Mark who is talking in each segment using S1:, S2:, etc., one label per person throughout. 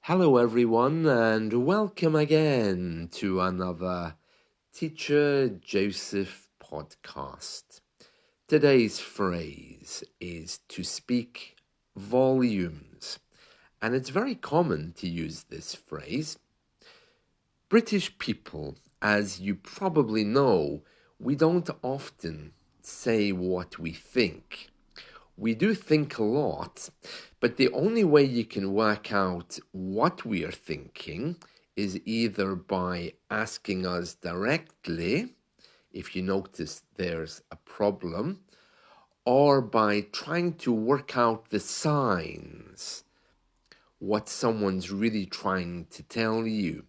S1: Hello, everyone, and welcome again to another Teacher Joseph podcast. Today's phrase is to speak volumes, and it's very common to use this phrase. British people, as you probably know, we don't often say what we think. We do think a lot, but the only way you can work out what we are thinking is either by asking us directly, if you notice there's a problem, or by trying to work out the signs, what someone's really trying to tell you.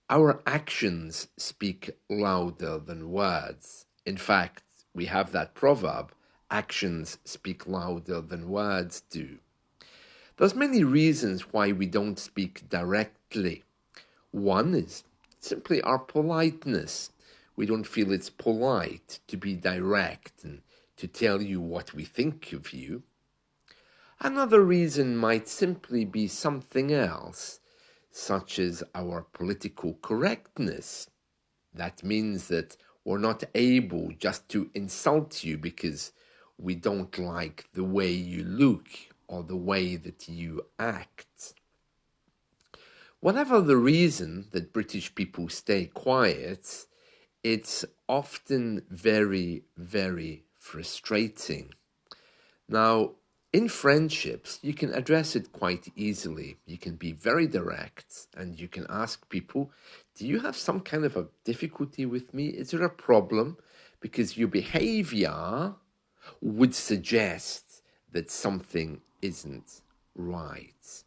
S1: Our actions speak louder than words. In fact, we have that proverb, actions speak louder than words do. There's many reasons why we don't speak directly. One is simply our politeness. We don't feel it's polite to be direct and to tell you what we think of you. Another reason might simply be something else, such as our political correctness. That means that we're not able just to insult you because we don't like the way you look or the way that you act. Whatever the reason that British people stay quiet, it's often very, very frustrating. Now, in friendships, you can address it quite easily. You can be very direct and you can ask people, do you have some kind of a difficulty with me? Is there a problem? Because your behavior would suggest that something isn't right.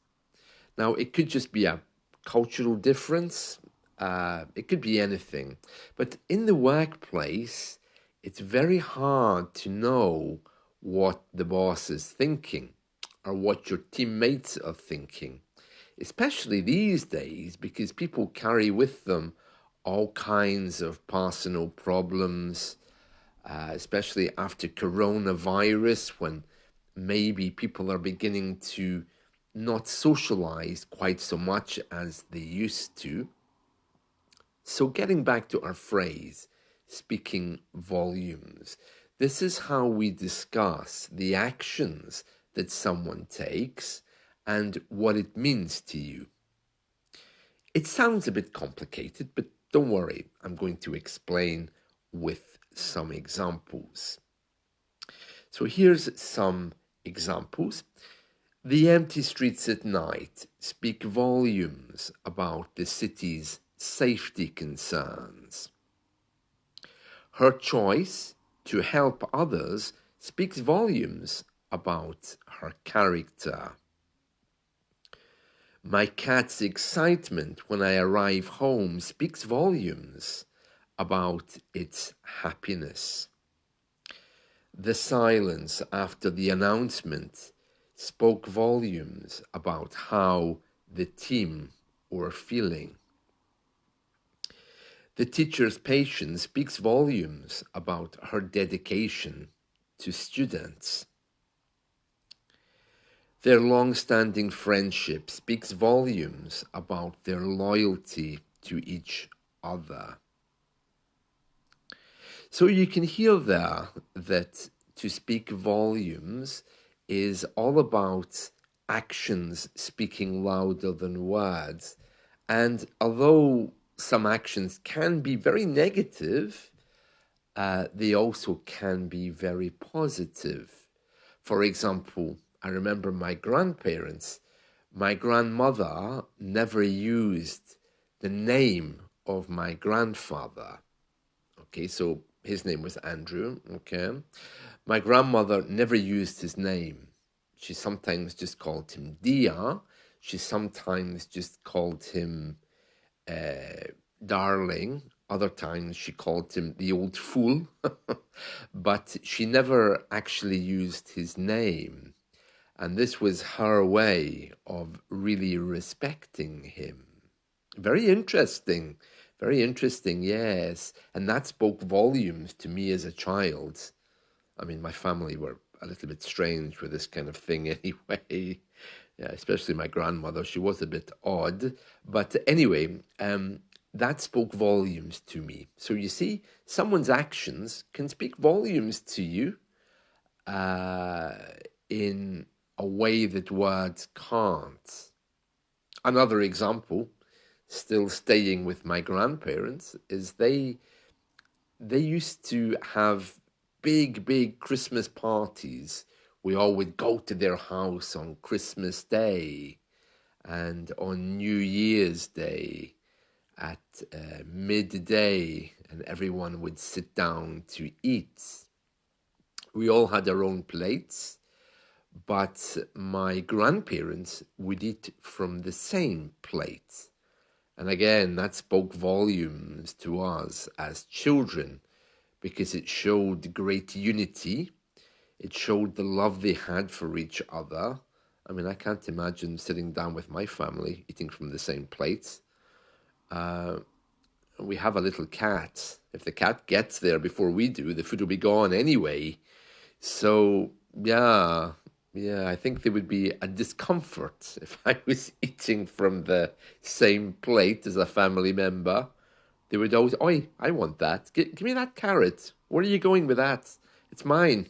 S1: Now, it could just be a cultural difference. It could be anything. But in the workplace, it's very hard to know what the boss is thinking or what your teammates are thinking, especially these days because people carry with them all kinds of personal problems, especially after coronavirus, when maybe people are beginning to not socialize quite so much as they used to. So getting back to our phrase, speaking volumes, this is how we discuss the actions that someone takes and what it means to you. It sounds a bit complicated, but don't worry, I'm going to explain with some examples. So here's some examples. The empty streets at night speak volumes about the city's safety concerns. Her choice to help others speaks volumes about her character. My cat's excitement when I arrive home speaks volumes about its happiness. The silence after the announcement spoke volumes about how the team were feeling. The teacher's patience speaks volumes about her dedication to students. Their long-standing friendship speaks volumes about their loyalty to each other. So you can hear there that to speak volumes is all about actions speaking louder than words. And although some actions can be very negative, they also can be very positive. For example, I remember my grandparents. My grandmother never used the name of my grandfather. Okay, so his name was Andrew, okay? My grandmother never used his name. She sometimes just called him Dia. She sometimes just called him Darling. Other times she called him the old fool. But she never actually used his name. And this was her way of really respecting him. Very interesting, yes. And that spoke volumes to me as a child. I mean, my family were a little bit strange with this kind of thing anyway. Yeah, especially my grandmother. She was a bit odd. But anyway, that spoke volumes to me. So you see, someone's actions can speak volumes to you uh, in a way that words can't. Another example, still staying with my grandparents, is they used to have big Christmas parties. We all would go to their house on Christmas Day and on New Year's Day at midday, and everyone would sit down to eat. We all had our own plates, but my grandparents would eat from the same plate. And again, that spoke volumes to us as children because it showed great unity. It showed the love they had for each other. I mean, I can't imagine sitting down with my family eating from the same plate. We have a little cat. If the cat gets there before we do, the food will be gone anyway. So, yeah, I think there would be a discomfort if I was eating from the same plate as a family member. They would always, oi, I want that. Give me that carrot. Where are you going with that? It's mine.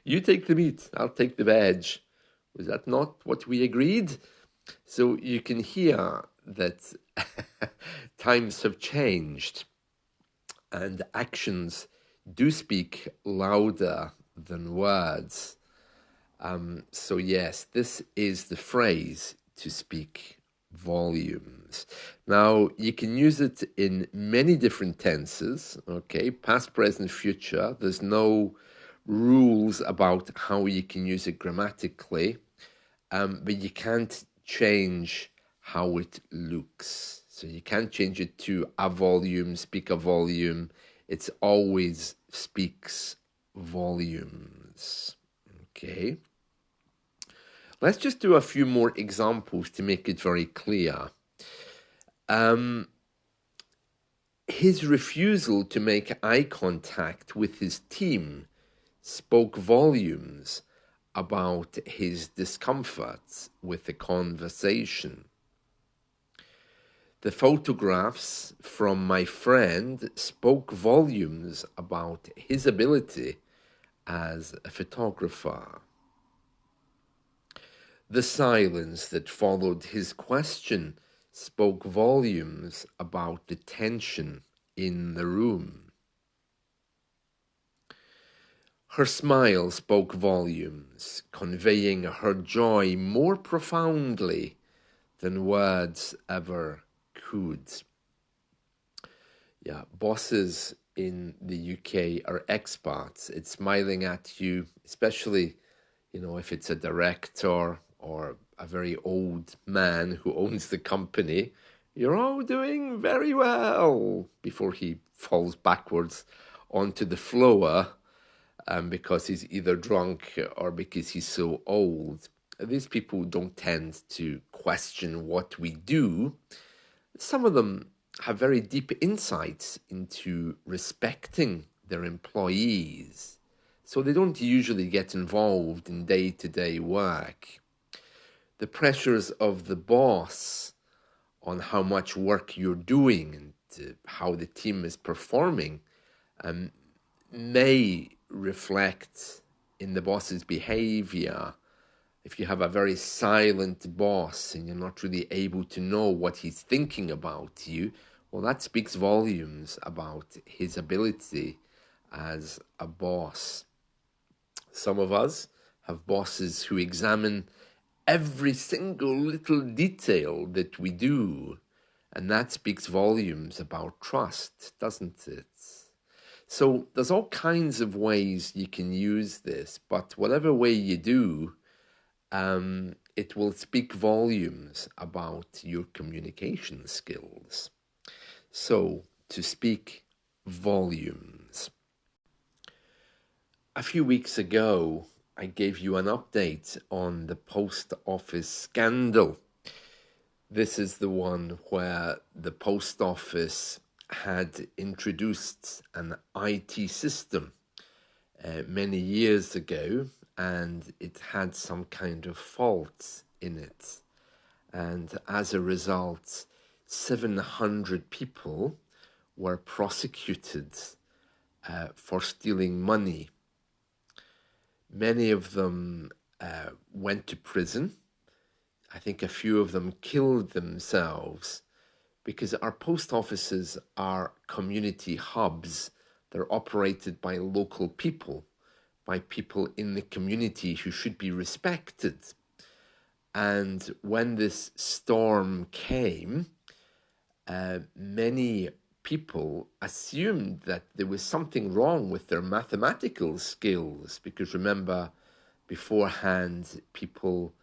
S1: You take the meat, I'll take the veg. Was that not what we agreed? So you can hear that times have changed and actions do speak louder than words. So yes, this is the phrase to speak volumes. Now, you can use it in many different tenses, okay? Past, present, future. There's no rules about how you can use it grammatically, but you can't change how it looks. So you can't change it to a volume, speak a volume. It's always speaks volumes, okay? Let's just do a few more examples to make it very clear. His refusal to make eye contact with his team spoke volumes about his discomfort with the conversation. The photographs from my friend spoke volumes about his ability as a photographer. The silence that followed his question spoke volumes about the tension in the room. Her smile spoke volumes, conveying her joy more profoundly than words ever could. Yeah, bosses in the UK are expats. It's smiling at you, especially, if it's a director or a very old man who owns the company. You're all doing very well before he falls backwards onto the floor because he's either drunk or because he's so old. These people don't tend to question what we do. Some of them have very deep insights into respecting their employees, so they don't usually get involved in day-to-day work. The pressures of the boss on how much work you're doing and how the team is performing may reflect in the boss's behavior. If you have a very silent boss and you're not really able to know what he's thinking about you, well, that speaks volumes about his ability as a boss. Some of us have bosses who examine every single little detail that we do, and that speaks volumes about trust, doesn't it? So there's all kinds of ways you can use this, but whatever way you do, it will speak volumes about your communication skills. So, to speak volumes. A few weeks ago, I gave you an update on the post office scandal. This is the one where the post office had introduced an IT system many years ago, and it had some kind of fault in it. And as a result, 700 people were prosecuted for stealing money. Many of them went to prison. I think a few of them killed themselves because our post offices are community hubs. They're operated by local people, by people in the community who should be respected. And when this storm came, many people assumed that there was something wrong with their mathematical skills, because remember, beforehand, people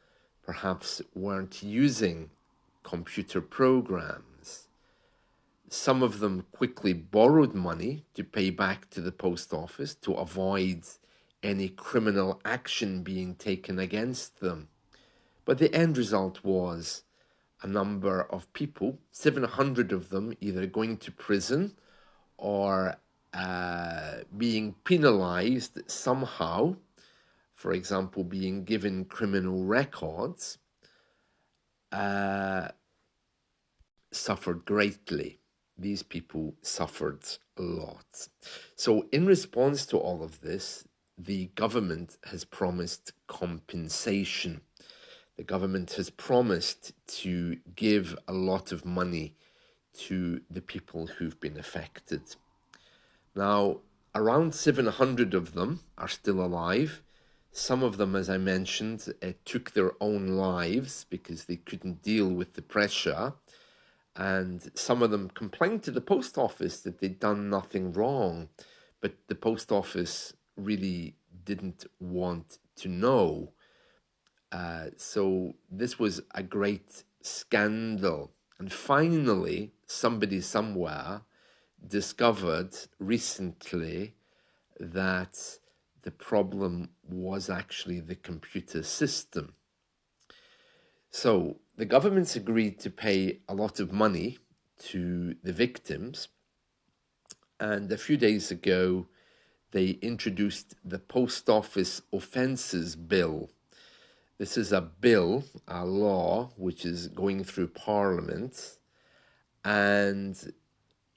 S1: perhaps weren't using computer programs. Some of them quickly borrowed money to pay back to the post office to avoid any criminal action being taken against them. But the end result was a number of people, 700 of them, either going to prison or being penalized somehow, for example, being given criminal records, suffered greatly. These people suffered a lot. So in response to all of this, the government has promised compensation. The government has promised to give a lot of money to the people who've been affected. Now, around 700 of them are still alive. Some of them, as I mentioned, took their own lives because they couldn't deal with the pressure. And some of them complained to the post office that they'd done nothing wrong, but the post office really didn't want to know. So this was a great scandal. And finally, somebody somewhere discovered recently that the problem was actually the computer system. So the government's agreed to pay a lot of money to the victims. And a few days ago, they introduced the Post Office Offences Bill. This is a bill, a law, which is going through Parliament. And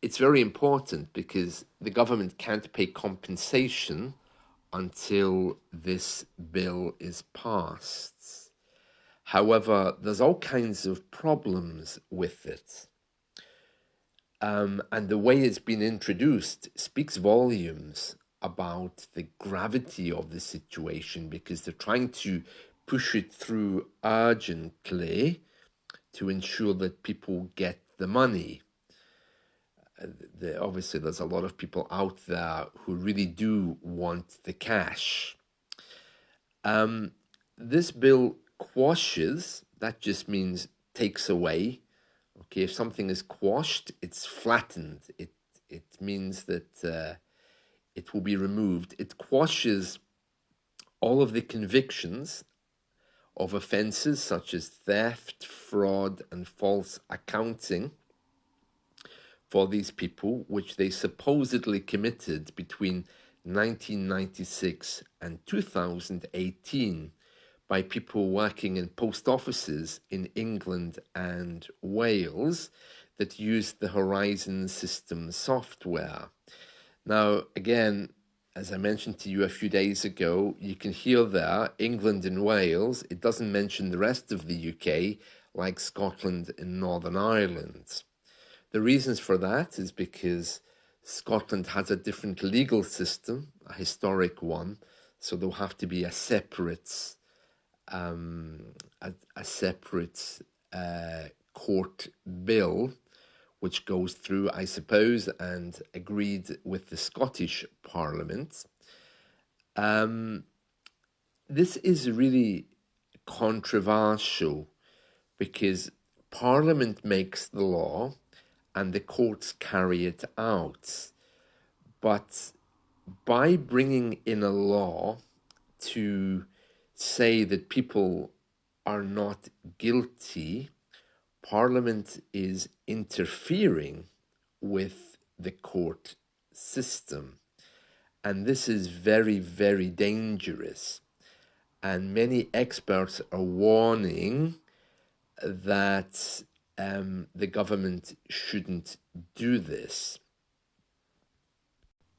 S1: it's very important because the government can't pay compensation until this bill is passed. However, there's all kinds of problems with it. And the way it's been introduced speaks volumes about the gravity of the situation, because they're trying to push it through urgently to ensure that people get the money. Obviously, there's a lot of people out there who really do want the cash. This bill quashes, that just means takes away. Okay, if something is quashed, it's flattened. It means that it will be removed. It quashes all of the convictions of offences such as theft, fraud, and false accounting for these people, which they supposedly committed between 1996 and 2018 by people working in post offices in England and Wales that used the Horizon System software. Now, again, as I mentioned to you a few days ago, you can hear there England and Wales. It doesn't mention the rest of the UK, like Scotland and Northern Ireland. The reasons for that is because Scotland has a different legal system, a historic one, so there'll have to be a separate court bill, which goes through, I suppose, and agreed with the Scottish Parliament. This is really controversial because Parliament makes the law and the courts carry it out. But by bringing in a law to say that people are not guilty, Parliament is interfering with the court system. And this is very, very dangerous. and many experts are warning that the government shouldn't do this.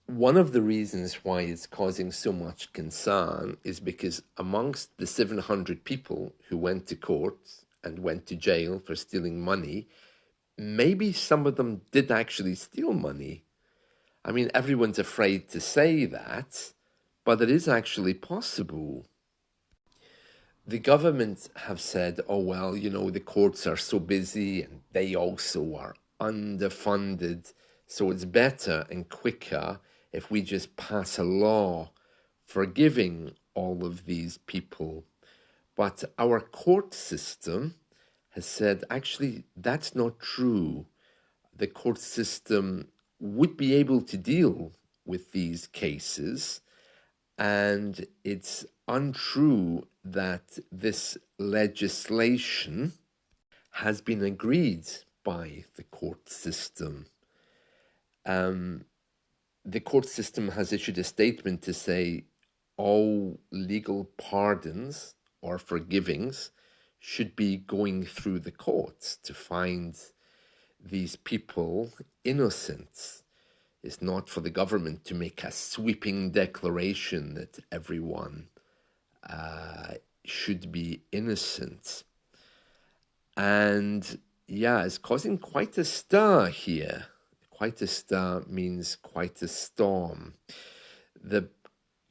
S1: One of the reasons why it's causing so much concern is because amongst the 700 people who went to court and went to jail for stealing money, maybe some of them did actually steal money. I mean, everyone's afraid to say that, but it is actually possible. The government have said, oh, well, the courts are so busy and they also are underfunded, so it's better and quicker if we just pass a law forgiving all of these people. But our court system has said, actually, that's not true. The court system would be able to deal with these cases, and it's untrue that this legislation has been agreed by the court system. The court system has issued a statement to say all legal pardons or forgivings should be going through the courts to find these people innocent. It's not for the government to make a sweeping declaration that everyone should be innocent. And yeah, it's causing quite a stir here. Quite a stir means quite a storm. The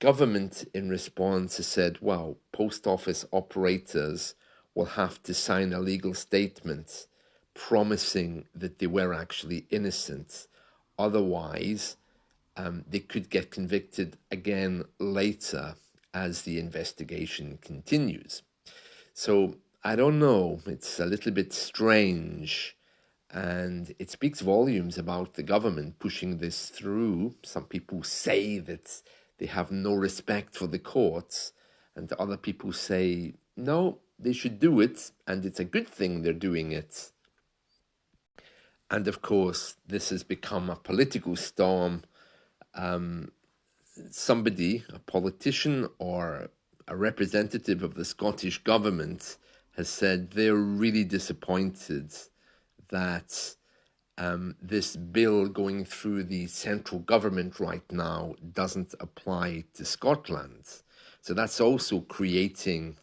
S1: government in response has said, well, post office operators will have to sign a legal statement promising that they were actually innocent. Otherwise, they could get convicted again later as the investigation continues. So I don't know, it's a little bit strange, and it speaks volumes about the government pushing this through. Some people say that they have no respect for the courts, and other people say, no, they should do it, and it's a good thing they're doing it. And of course, this has become a political storm. Somebody, a politician or a representative of the Scottish government, has said they're really disappointed that this bill going through the central government right now doesn't apply to Scotland. So that's also creating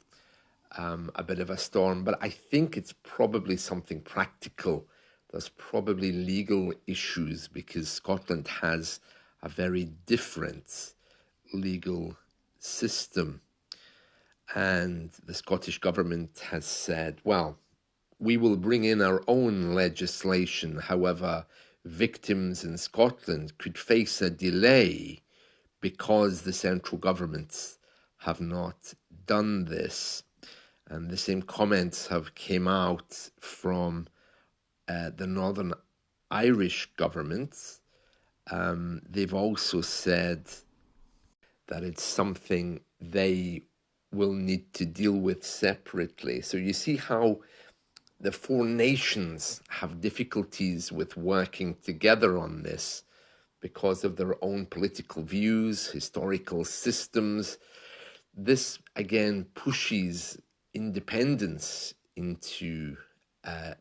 S1: a bit of a storm, but I think it's probably something practical. There's probably legal issues because Scotland has a very different legal system. And the Scottish government has said, well, we will bring in our own legislation. However, victims in Scotland could face a delay because the central governments have not done this. And the same comments have came out from the Northern Irish government. They've also said that it's something they will need to deal with separately. So you see how the four nations have difficulties with working together on this because of their own political views, historical systems. This, again, pushes independence into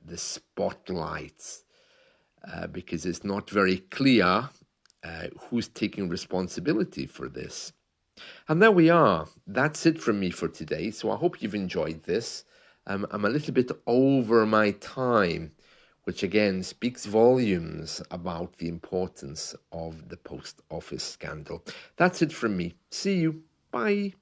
S1: the spotlight because it's not very clear who's taking responsibility for this. And there we are. That's it from me for today. So I hope you've enjoyed this. I'm a little bit over my time, which again speaks volumes about the importance of the post office scandal. That's it from me. See you. Bye.